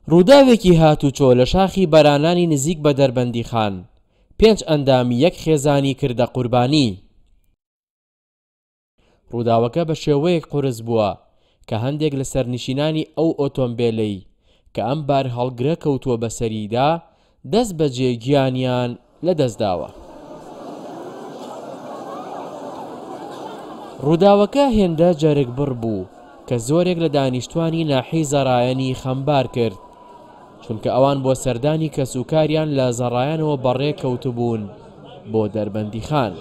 ڕووداوێکی هاتوچۆ لە شاخی بەرانانی نزیک بە دەربەندی خان 5 ئەندامی یەک خێزانی کردە قوربانی. ڕووداوەکە بە شێوەیەک قورس بووە کە هەندێک لە سەرنشینانی ئەو ئۆتۆمبیلەی کە ئەم بار هەڵگرە کەوتووە بەسەریدا دەست بەجێ گیانیان لەدەستداوە. ڕووداوەکە هێندە جەرگبڕ بوو کە زۆرێک لە دانیشتوانی ناحیەی زەڕایەنی خەمبار کرد، چونکە ئەوان بۆ سەردانی کەسوکاریان لە زەڕایەنەوە بەڕێ کەوتبوون بۆ دەربەندی خان.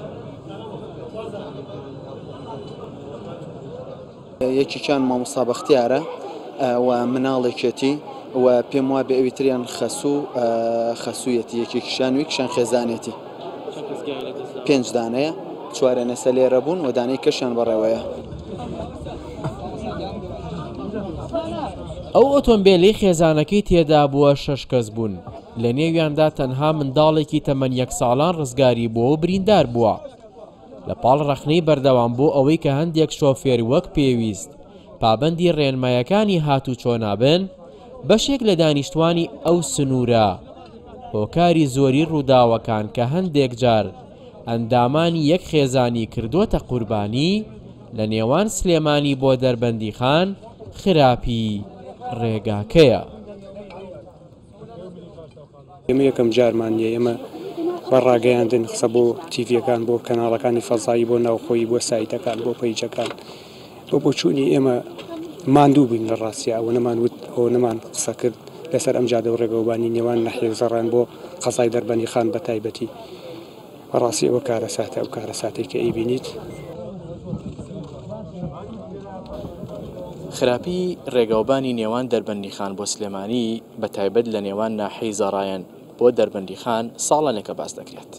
یەکێکیان مامۆستا بەختیارە و مناڵێکێتی و پێم وایە بە ئەوی تریان خەسوویەتی، یەکێکیشان ویکشان خێزانێتی 5 دانەیە، 4 نەسە لێرە بوون و دانەی کەشیان بەڕێوەیە. ئەو ئۆتۆمبیلەی خێزانەکەی تێدا بووە 6 کەس بوون، لە نێویاندا تەنها منداڵێکی تەمەن 1 ساڵان ڕزگاری بووە و بریندار بووە. لە پاڵ ڕەخنەی بەردەوام بوو ئەوەی کە هەندێک شۆفێر وەک پێویست پابەندی ڕێنمایەکانی هاتوچۆ نابن، بەشێک لە دانیشتوانی ئەو سنوورە هۆکاری زۆری ڕووداوەکان کە هەندێک جار ئەندامانی یەک خێزانی کردوتە قوربانی لە نێوان سلێمانی بۆ دەربەندی خان خراپی ڕێگاکەیە. ئێمە یەکەم جارمان نیە، ئێمە بەڕاگەیاندن قسە بۆ تیڤەکان، بۆ کەناڵەکانی فەزایی، بۆ ناوخۆی، بۆ سایتەکان، بۆ پەیجەکان، بۆ چوونی ئێمە ماندوو بووین لە ڕاستیە ئەوە نەمانوت ئەوە نەمان قسە کرد لەسەر ئەم جادە و ڕێگەوبانی نێوان ناحیەی زەڕایەن بۆ قەزای دەربەندی خان بە تایبەتی. بەڕاستی ئەوە کارەساتە، ئەو کارەساتێک کە ئەیبینیت. خراپی ڕێگەوبانی نێوان دەربەندی خان بۆ سلێمانی بە تایبەت لە نێوان ناحیەی زەڕایەن بۆ دەربەندی خان ساڵانێکە باس دەکرێت.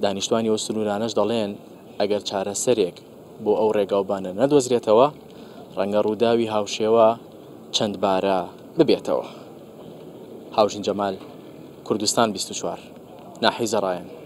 دانیشتوانی ئەو سنوورانەش دەڵێن ئەگەر چارەسەرێک بۆ ئەو ڕێگاوبانە نەدۆزرێتەوە ڕەنگە ڕووداوی هاوشێوە چەند بارە ببێتەوە. هاوژین جەمال، کوردستان 24، ناحیەی زەڕایەن.